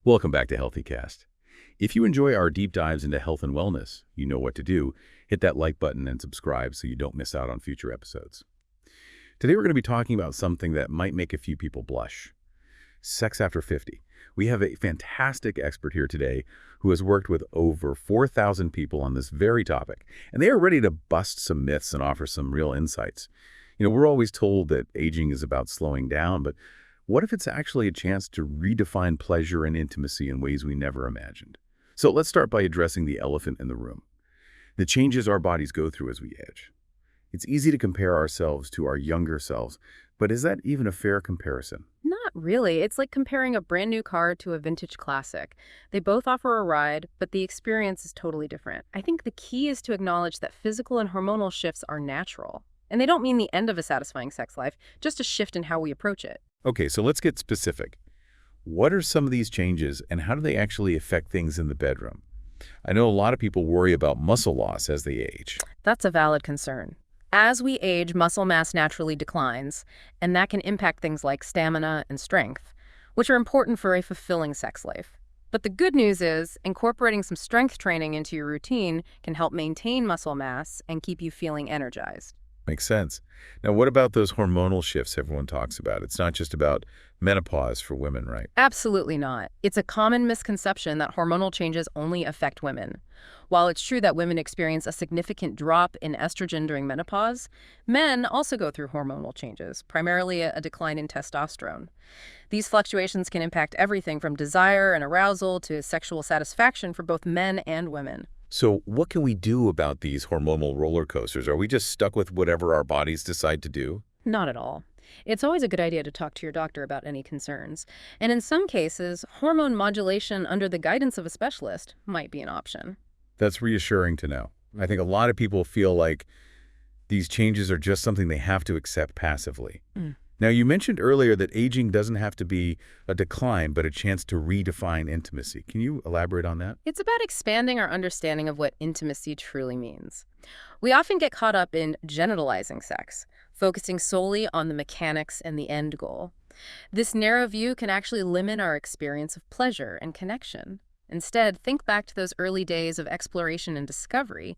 Welcome back to HealthyCast. If you enjoy our deep dives into health and wellness, you know what to do. Hit that like button and subscribe so you don't miss out on future episodes. Today we're going to be talking about something that might make a few people blush. Sex after 50. We have a fantastic expert here today who has worked with over 4,000 people on this very topic, and they are ready to bust some myths and offer some real insights. We're always told that aging is about slowing down, but what if it's actually a chance to redefine pleasure and intimacy in ways we never imagined? So let's start by addressing the elephant in the room, the changes our bodies go through as we age. It's easy to compare ourselves to our younger selves, but is that even a fair comparison? Not really. It's like comparing a brand new car to a vintage classic. They both offer a ride, but the experience is totally different. I think the key is to acknowledge that physical and hormonal shifts are natural. And they don't mean the end of a satisfying sex life, just a shift in how we approach it. Okay, so let's get specific. What are some of these changes, and how do they actually affect things in the bedroom? I know a lot of people worry about muscle loss as they age. That's a valid concern. As we age, muscle mass naturally declines, and that can impact things like stamina and strength, which are important for a fulfilling sex life. But the good news is, incorporating some strength training into your routine can help maintain muscle mass and keep you feeling energized. Makes sense. Now, what about those hormonal shifts everyone talks about? It's not just about menopause for women, right? Absolutely not. It's a common misconception that hormonal changes only affect women. While it's true that women experience a significant drop in estrogen during menopause, men also go through hormonal changes, primarily a decline in testosterone. These fluctuations can impact everything from desire and arousal to sexual satisfaction for both men and women. So what can we do about these hormonal roller coasters? Are we just stuck with whatever our bodies decide to do? Not at all. It's always a good idea to talk to your doctor about any concerns. And in some cases, hormone modulation under the guidance of a specialist might be an option. That's reassuring to know. I think a lot of people feel like these changes are just something they have to accept passively. Now, you mentioned earlier that aging doesn't have to be a decline, but a chance to redefine intimacy. Can you elaborate on that? It's about expanding our understanding of what intimacy truly means. We often get caught up in genitalizing sex, focusing solely on the mechanics and the end goal. This narrow view can actually limit our experience of pleasure and connection. Instead, think back to those early days of exploration and discovery.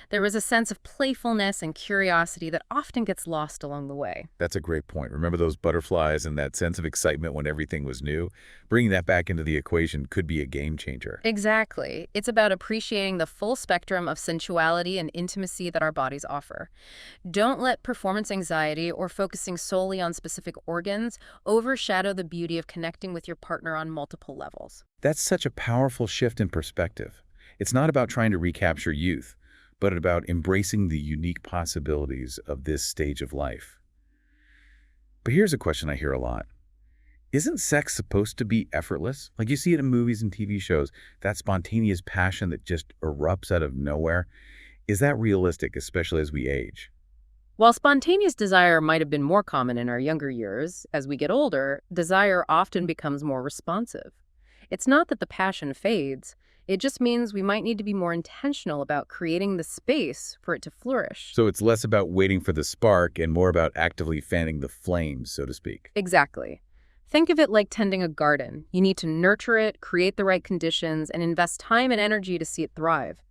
There was a sense of playfulness and curiosity that often gets lost along the way. That's a great point. Remember those butterflies and that sense of excitement when everything was new? Bringing that back into the equation could be a game changer. Exactly. It's about appreciating the full spectrum of sensuality and intimacy that our bodies offer. Don't let performance anxiety or focusing solely on specific organs overshadow the beauty of connecting with your partner on multiple levels. That's such a powerful shift in perspective. It's not about trying to recapture youth, but about embracing the unique possibilities of this stage of life. But here's a question I hear a lot. Isn't sex supposed to be effortless? Like you see it in movies and TV shows, that spontaneous passion that just erupts out of nowhere. Is that realistic, especially as we age? While spontaneous desire might have been more common in our younger years, as we get older, desire often becomes more responsive. It's not that the passion fades, it just means we might need to be more intentional about creating the space for it to flourish. So it's less about waiting for the spark and more about actively fanning the flames, so to speak. Exactly. Think of it like tending a garden. You need to nurture it, create the right conditions, and invest time and energy to see it thrive.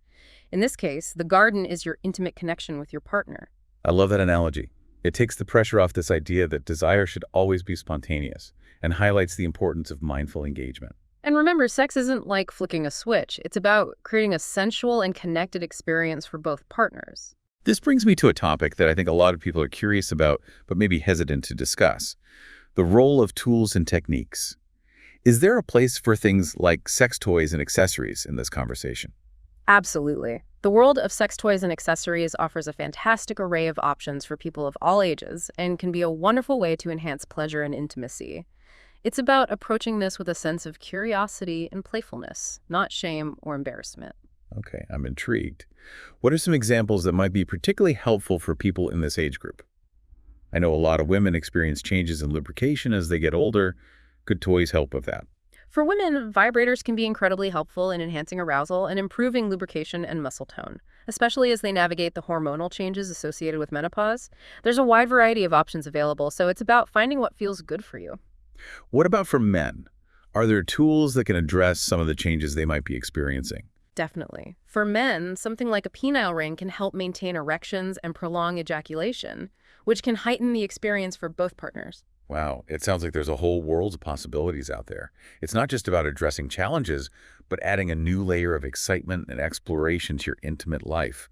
In this case, the garden is your intimate connection with your partner. I love that analogy. It takes the pressure off this idea that desire should always be spontaneous and highlights the importance of mindful engagement. And remember, sex isn't like flicking a switch. It's about creating a sensual and connected experience for both partners. This brings me to a topic that I think a lot of people are curious about, but maybe hesitant to discuss. The role of tools and techniques. Is there a place for things like sex toys and accessories in this conversation? Absolutely. The world of sex toys and accessories offers a fantastic array of options for people of all ages and can be a wonderful way to enhance pleasure and intimacy. It's about approaching this with a sense of curiosity and playfulness, not shame or embarrassment. Okay, I'm intrigued. What are some examples that might be particularly helpful for people in this age group? I know a lot of women experience changes in lubrication as they get older. Could toys help with that? For women, vibrators can be incredibly helpful in enhancing arousal and improving lubrication and muscle tone, especially as they navigate the hormonal changes associated with menopause. There's a wide variety of options available, so it's about finding what feels good for you. What about for men? Are there tools that can address some of the changes they might be experiencing? Definitely. For men, something like a penile ring can help maintain erections and prolong ejaculation, which can heighten the experience for both partners. Wow, it sounds like there's a whole world of possibilities out there. It's not just about addressing challenges, but adding a new layer of excitement and exploration to your intimate life.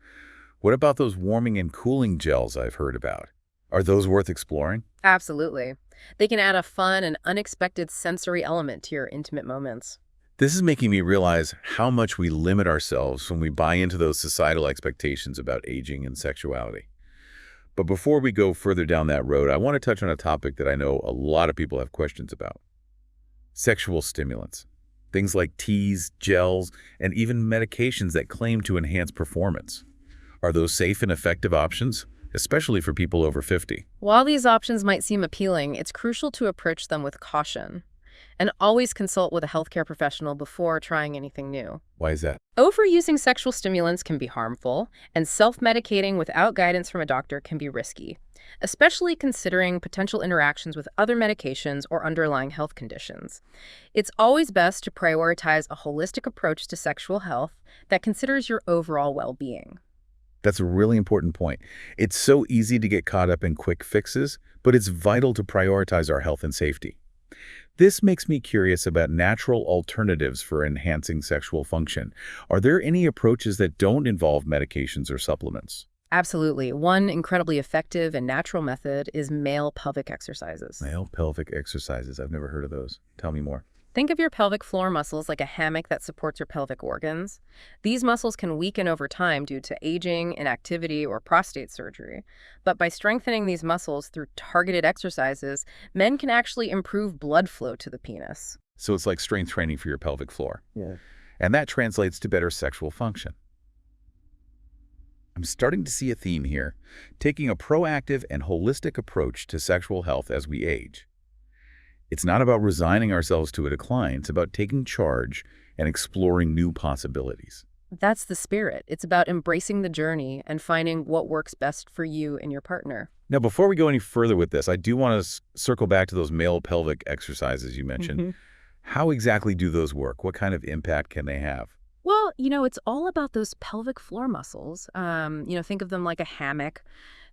What about those warming and cooling gels I've heard about? Are those worth exploring? Absolutely. They can add a fun and unexpected sensory element to your intimate moments. This is making me realize how much we limit ourselves when we buy into those societal expectations about aging and sexuality. But before we go further down that road, I want to touch on a topic that I know a lot of people have questions about. Sexual stimulants. Things like teas, gels, and even medications that claim to enhance performance. Are those safe and effective options, especially for people over 50? While these options might seem appealing, it's crucial to approach them with caution and always consult with a healthcare professional before trying anything new. Why is that? Overusing sexual stimulants can be harmful, and self-medicating without guidance from a doctor can be risky, especially considering potential interactions with other medications or underlying health conditions. It's always best to prioritize a holistic approach to sexual health that considers your overall well-being. That's a really important point. It's so easy to get caught up in quick fixes, but it's vital to prioritize our health and safety. This makes me curious about natural alternatives for enhancing sexual function. Are there any approaches that don't involve medications or supplements? Absolutely. One incredibly effective and natural method is male pelvic exercises. Male pelvic exercises. I've never heard of those. Tell me more. Think of your pelvic floor muscles like a hammock that supports your pelvic organs. These muscles can weaken over time due to aging, inactivity, or prostate surgery. But by strengthening these muscles through targeted exercises, men can actually improve blood flow to the penis. So it's like strength training for your pelvic floor. Yeah. And that translates to better sexual function. I'm starting to see a theme here, taking a proactive and holistic approach to sexual health as we age. It's not about resigning ourselves to a decline. It's about taking charge and exploring new possibilities. That's the spirit. It's about embracing the journey and finding what works best for you and your partner. Now, before we go any further with this, I do want to circle back to those male pelvic exercises you mentioned. How exactly do those work? What kind of impact can they have? Well, it's all about those pelvic floor muscles. Think of them like a hammock,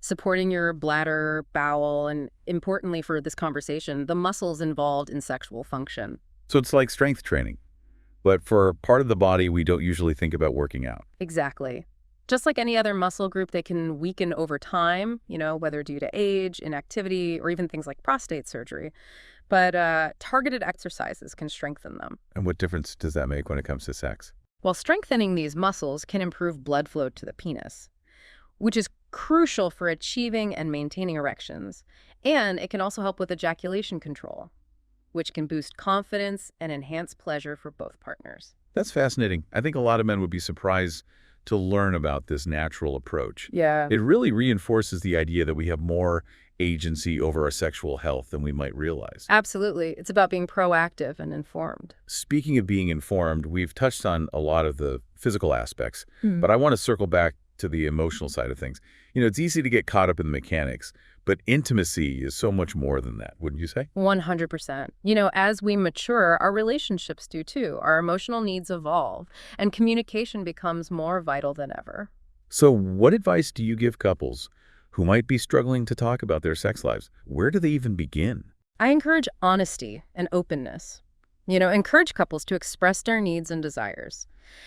supporting your bladder, bowel, and importantly for this conversation, the muscles involved in sexual function. So it's like strength training, but for a part of the body we don't usually think about working out. Exactly. Just like any other muscle group, they can weaken over time, whether due to age, inactivity, or even things like prostate surgery. But targeted exercises can strengthen them. And what difference does that make when it comes to sex? While strengthening these muscles can improve blood flow to the penis, which is crucial for achieving and maintaining erections. And it can also help with ejaculation control, which can boost confidence and enhance pleasure for both partners. That's fascinating. I think a lot of men would be surprised to learn about this natural approach. Yeah. It really reinforces the idea that we have more agency over our sexual health than we might realize. Absolutely. It's about being proactive and informed. Speaking of being informed, we've touched on a lot of the physical aspects, but I want to circle back to the emotional side of things. It's easy to get caught up in the mechanics, but intimacy is so much more than that, wouldn't you say? 100%. As we mature, our relationships do too. Our emotional needs evolve, and communication becomes more vital than ever. So what advice do you give couples who might be struggling to talk about their sex lives? Where do they even begin? I encourage honesty and openness. Encourage couples to express their needs and desires,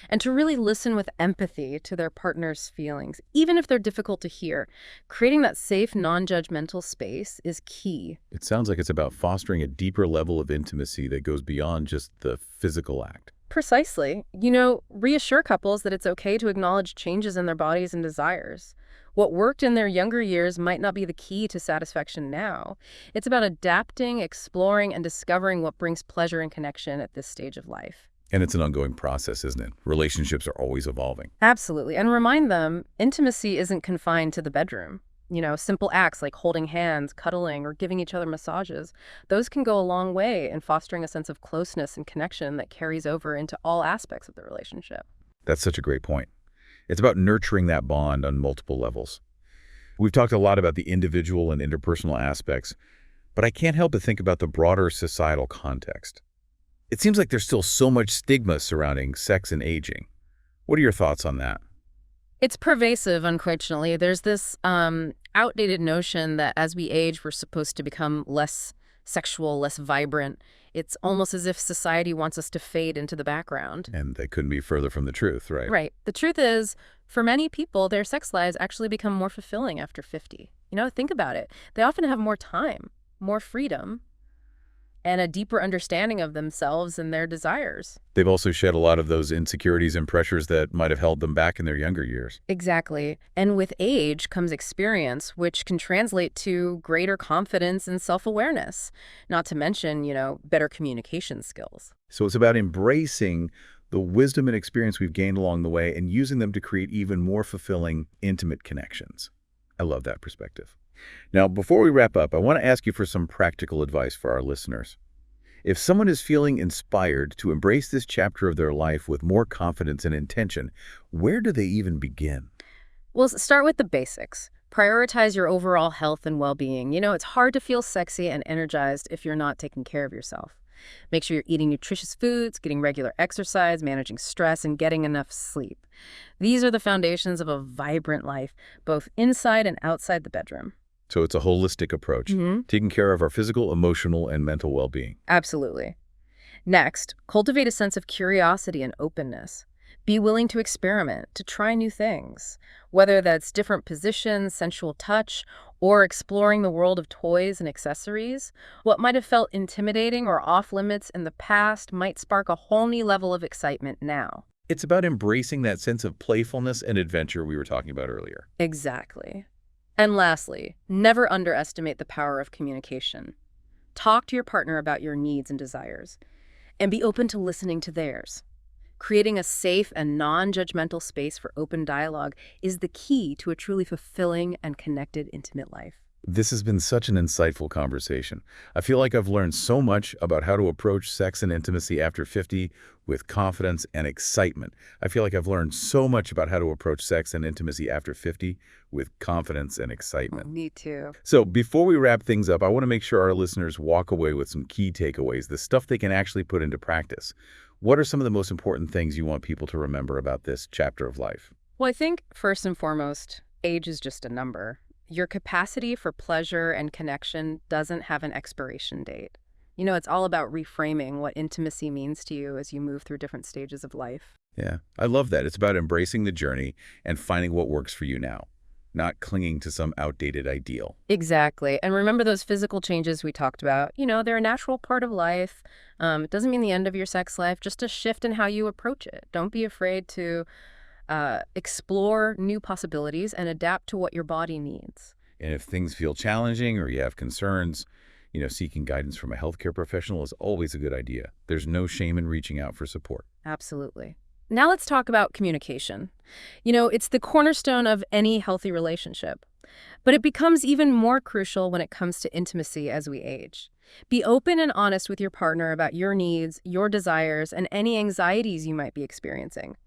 and to really listen with empathy to their partner's feelings, even if they're difficult to hear. Creating that safe, non-judgmental space is key. It sounds like it's about fostering a deeper level of intimacy that goes beyond just the physical act. Precisely. Reassure couples that it's okay to acknowledge changes in their bodies and desires. What worked in their younger years might not be the key to satisfaction now. It's about adapting, exploring, and discovering what brings pleasure and connection at this stage of life. And it's an ongoing process, isn't it? Relationships are always evolving. Absolutely. And remind them, intimacy isn't confined to the bedroom. Simple acts like holding hands, cuddling, or giving each other massages, those can go a long way in fostering a sense of closeness and connection that carries over into all aspects of the relationship. That's such a great point. It's about nurturing that bond on multiple levels. We've talked a lot about the individual and interpersonal aspects, but I can't help but think about the broader societal context. It seems like there's still so much stigma surrounding sex and aging. What are your thoughts on that? It's pervasive, unfortunately. There's this outdated notion that as we age, we're supposed to become less sexual, less vibrant. It's almost as if society wants us to fade into the background. And they couldn't be further from the truth, right? Right. The truth is, for many people, their sex lives actually become more fulfilling after 50. Think about it. They often have more time, more freedom, and a deeper understanding of themselves and their desires. They've also shed a lot of those insecurities and pressures that might have held them back in their younger years. Exactly. And with age comes experience, which can translate to greater confidence and self-awareness, not to mention, better communication skills. So it's about embracing the wisdom and experience we've gained along the way and using them to create even more fulfilling, intimate connections. I love that perspective. Now, before we wrap up, I want to ask you for some practical advice for our listeners. If someone is feeling inspired to embrace this chapter of their life with more confidence and intention, where do they even begin? Well, start with the basics. Prioritize your overall health and well-being. It's hard to feel sexy and energized if you're not taking care of yourself. Make sure you're eating nutritious foods, getting regular exercise, managing stress, and getting enough sleep. These are the foundations of a vibrant life, both inside and outside the bedroom. So it's a holistic approach, taking care of our physical, emotional, and mental well-being. Absolutely. Next, cultivate a sense of curiosity and openness. Be willing to experiment, to try new things, whether that's different positions, sensual touch, or exploring the world of toys and accessories. What might have felt intimidating or off-limits in the past might spark a whole new level of excitement now. It's about embracing that sense of playfulness and adventure we were talking about earlier. Exactly. And lastly, never underestimate the power of communication. Talk to your partner about your needs and desires, and be open to listening to theirs. Creating a safe and non-judgmental space for open dialogue is the key to a truly fulfilling and connected, intimate life. This has been such an insightful conversation. I feel like I've learned so much about how to approach sex and intimacy after 50 with confidence and excitement. I feel like I've learned so much about how to approach sex and intimacy after 50 with confidence and excitement. Me too. So before we wrap things up, I want to make sure our listeners walk away with some key takeaways, the stuff they can actually put into practice. What are some of the most important things you want people to remember about this chapter of life? Well, I think first and foremost, age is just a number. Your capacity for pleasure and connection doesn't have an expiration date. It's all about reframing what intimacy means to you as you move through different stages of life. Yeah, I love that. It's about embracing the journey and finding what works for you now, not clinging to some outdated ideal. Exactly. And remember those physical changes we talked about. They're a natural part of life. It doesn't mean the end of your sex life, just a shift in how you approach it. Don't be afraid to explore new possibilities and adapt to what your body needs. And if things feel challenging or you have concerns, seeking guidance from a healthcare professional is always a good idea. There's no shame in reaching out for support. Absolutely. Now let's talk about communication. It's the cornerstone of any healthy relationship, but it becomes even more crucial when it comes to intimacy as we age. Be open and honest with your partner about your needs, your desires, and any anxieties you might be experiencing.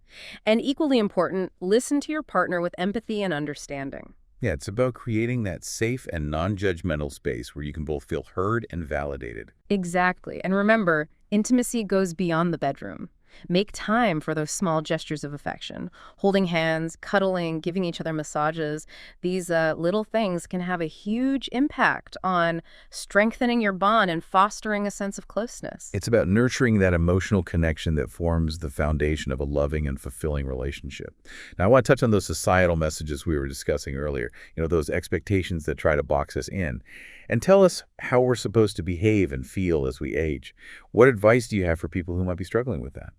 And equally important, listen to your partner with empathy and understanding. Yeah, it's about creating that safe and non-judgmental space where you can both feel heard and validated. Exactly. And remember, intimacy goes beyond the bedroom. Make time for those small gestures of affection. Holding hands, cuddling, giving each other massages. These little things can have a huge impact on strengthening your bond and fostering a sense of closeness. It's about nurturing that emotional connection that forms the foundation of a loving and fulfilling relationship. Now, I want to touch on those societal messages we were discussing earlier, those expectations that try to box us in. And tell us how we're supposed to behave and feel as we age. What advice do you have for people who might be struggling with that?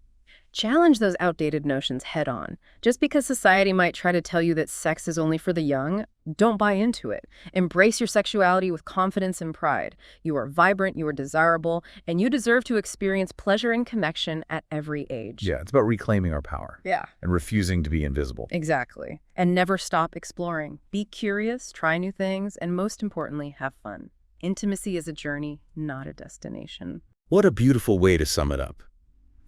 Challenge those outdated notions head on. Just because society might try to tell you that sex is only for the young, don't buy into it. Embrace your sexuality with confidence and pride. You are vibrant, you are desirable, and you deserve to experience pleasure and connection at every age. Yeah, it's about reclaiming our power. Yeah. And refusing to be invisible. Exactly. And never stop exploring. Be curious, try new things, and most importantly, have fun. Intimacy is a journey, not a destination. What a beautiful way to sum it up.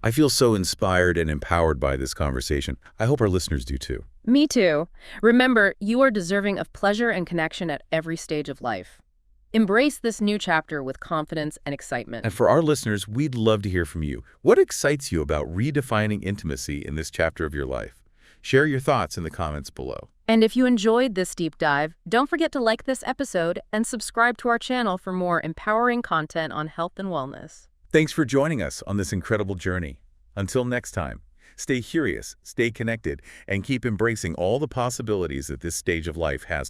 I feel so inspired and empowered by this conversation. I hope our listeners do too. Me too. Remember, you are deserving of pleasure and connection at every stage of life. Embrace this new chapter with confidence and excitement. And for our listeners, we'd love to hear from you. What excites you about redefining intimacy in this chapter of your life? Share your thoughts in the comments below. And if you enjoyed this deep dive, don't forget to like this episode and subscribe to our channel for more empowering content on health and wellness. Thanks for joining us on this incredible journey. Until next time, stay curious, stay connected, and keep embracing all the possibilities that this stage of life has to